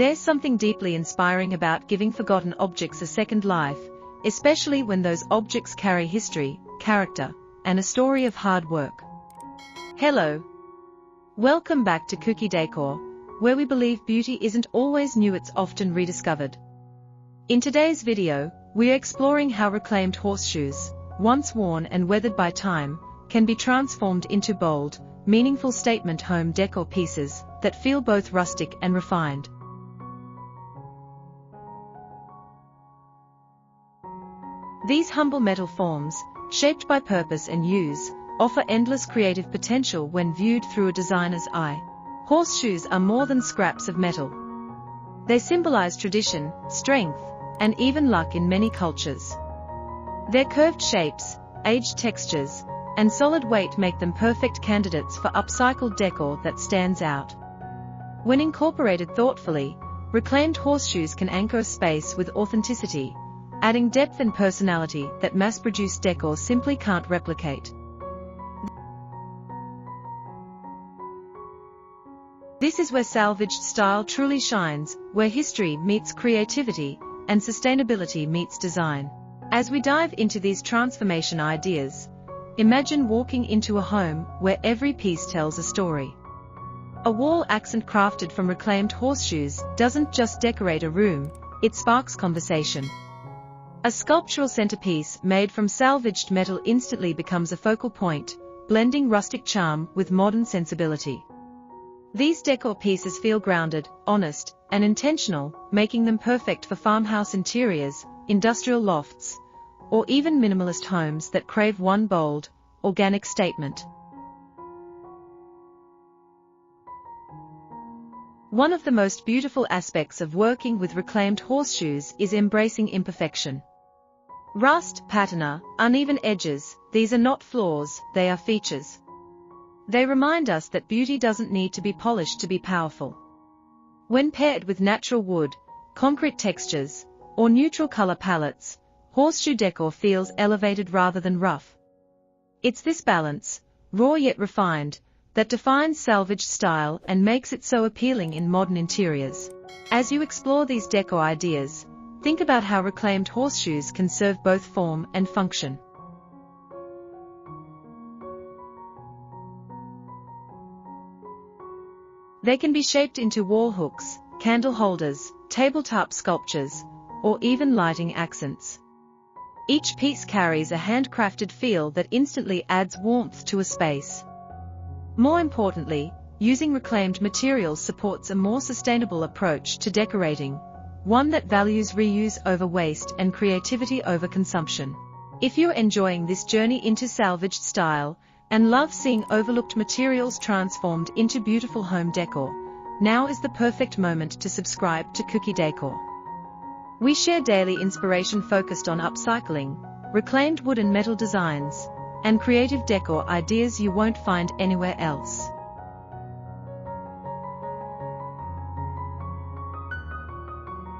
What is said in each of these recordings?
There's something deeply inspiring about giving forgotten objects a second life, especially when those objects carry history, character, and a story of hard work. Hello. Welcome back to Kuki Decor, where we believe beauty isn't always new, it's often rediscovered. In today's video, we are exploring how reclaimed horseshoes, once worn and weathered by time, can be transformed into bold, meaningful statement home decor pieces that feel both rustic and refined. These humble metal forms, shaped by purpose and use, offer endless creative potential when viewed through a designer's eye. Horseshoes are more than scraps of metal. They symbolize tradition, strength, and even luck in many cultures. Their curved shapes, aged textures, and solid weight make them perfect candidates for upcycled decor that stands out. When incorporated thoughtfully, reclaimed horseshoes can anchor a space with authenticity, adding depth and personality that mass-produced decor simply can't replicate. This is where salvaged style truly shines, where history meets creativity, and sustainability meets design. As we dive into these transformation ideas, imagine walking into a home where every piece tells a story. A wall accent crafted from reclaimed horseshoes doesn't just decorate a room, it sparks conversation. A sculptural centerpiece made from salvaged metal instantly becomes a focal point, blending rustic charm with modern sensibility. These decor pieces feel grounded, honest, and intentional, making them perfect for farmhouse interiors, industrial lofts, or even minimalist homes that crave one bold, organic statement. One of the most beautiful aspects of working with reclaimed horseshoes is embracing imperfection. Rust, patina, uneven edges, these are not flaws, they are features. They remind us that beauty doesn't need to be polished to be powerful. When paired with natural wood, concrete textures, or neutral color palettes, horseshoe decor feels elevated rather than rough. It's this balance, raw yet refined, that defines salvaged style and makes it so appealing in modern interiors. As you explore these decor ideas, think about how reclaimed horseshoes can serve both form and function. They can be shaped into wall hooks, candle holders, tabletop sculptures, or even lighting accents. Each piece carries a handcrafted feel that instantly adds warmth to a space. More importantly, using reclaimed materials supports a more sustainable approach to decorating, one that values reuse over waste and creativity over consumption. If you're enjoying this journey into salvaged style, and love seeing overlooked materials transformed into beautiful home decor, now is the perfect moment to subscribe to Kuki Decor. We share daily inspiration focused on upcycling, reclaimed wood and metal designs, and creative decor ideas you won't find anywhere else.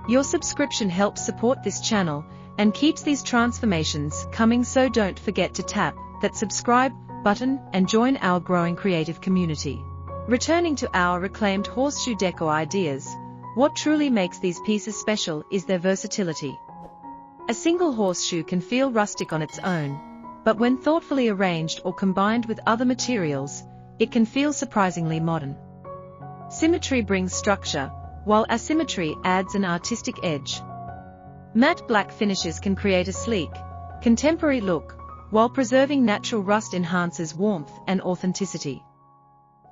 Your subscription helps support this channel and keeps these transformations coming, so don't forget to tap that subscribe button and join our growing creative community. Returning to our reclaimed horseshoe decor ideas, what truly makes these pieces special is their versatility. A single horseshoe can feel rustic on its own, but when thoughtfully arranged or combined with other materials, it can feel surprisingly modern. Symmetry brings structure, while asymmetry adds an artistic edge. Matte black finishes can create a sleek, contemporary look, while preserving natural rust enhances warmth and authenticity.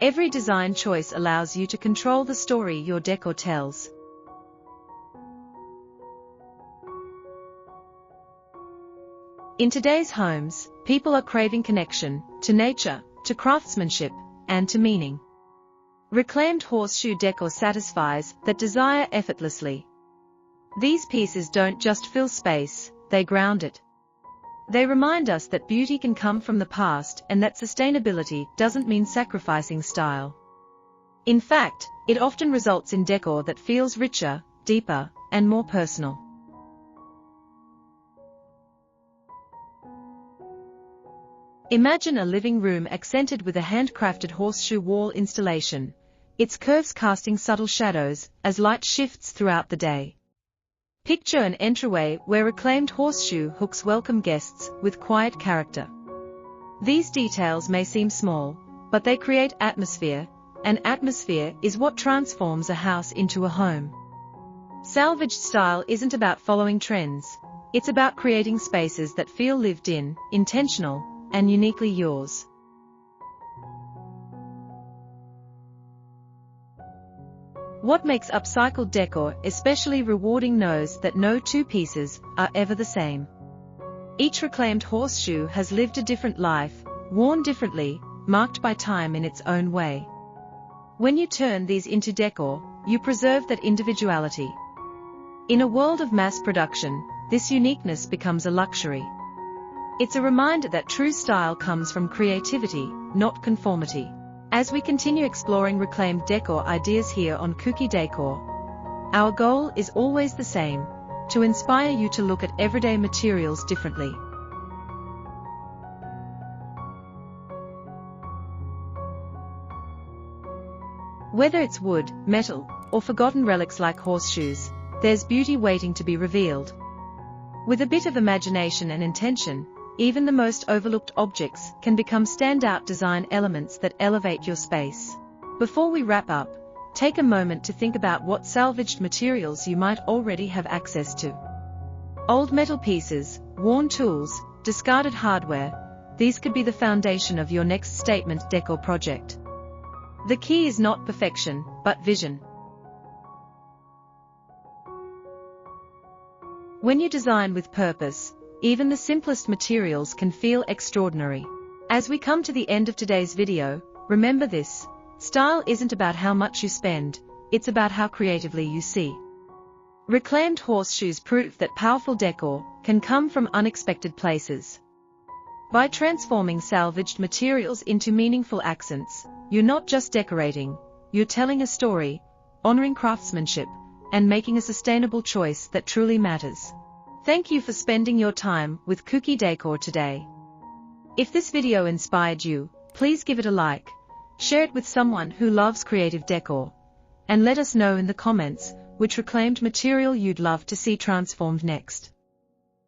Every design choice allows you to control the story your decor tells. In today's homes, people are craving connection to nature, to craftsmanship, and to meaning. Reclaimed horseshoe decor satisfies that desire effortlessly. These pieces don't just fill space, they ground it. They remind us that beauty can come from the past and that sustainability doesn't mean sacrificing style. In fact, it often results in decor that feels richer, deeper, and more personal. Imagine a living room accented with a handcrafted horseshoe wall installation, its curves casting subtle shadows as light shifts throughout the day. Picture an entryway where reclaimed horseshoe hooks welcome guests with quiet character. These details may seem small, but they create atmosphere, and atmosphere is what transforms a house into a home. Salvaged style isn't about following trends, it's about creating spaces that feel lived in, intentional, and uniquely yours. What makes upcycled decor especially rewarding knows that no two pieces are ever the same. Each reclaimed horseshoe has lived a different life, worn differently, marked by time in its own way. When you turn these into decor, you preserve that individuality. In a world of mass production, this uniqueness becomes a luxury. It's a reminder that true style comes from creativity, not conformity. As we continue exploring reclaimed decor ideas here on Kuki Decor, our goal is always the same: to inspire you to look at everyday materials differently. Whether it's wood, metal, or forgotten relics like horseshoes, there's beauty waiting to be revealed. With a bit of imagination and intention, even the most overlooked objects can become standout design elements that elevate your space. Before we wrap up, take a moment to think about what salvaged materials you might already have access to. Old metal pieces, worn tools, discarded hardware, these could be the foundation of your next statement decor project. The key is not perfection, but vision. When you design with purpose, even the simplest materials can feel extraordinary. As we come to the end of today's video, remember this: style isn't about how much you spend, it's about how creatively you see. Reclaimed horseshoes prove that powerful decor can come from unexpected places. By transforming salvaged materials into meaningful accents, you're not just decorating, you're telling a story, honoring craftsmanship, and making a sustainable choice that truly matters. Thank you for spending your time with Kuki Decor today. If this video inspired you, please give it a like, share it with someone who loves creative decor, and let us know in the comments which reclaimed material you'd love to see transformed next.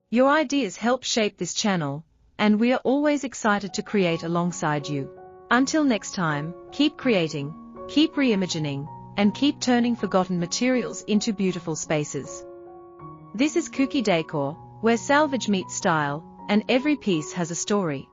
Your ideas help shape this channel, and we are always excited to create alongside you. Until next time, keep creating, keep reimagining, and keep turning forgotten materials into beautiful spaces. This is Kuki Decor, where salvage meets style, and every piece has a story.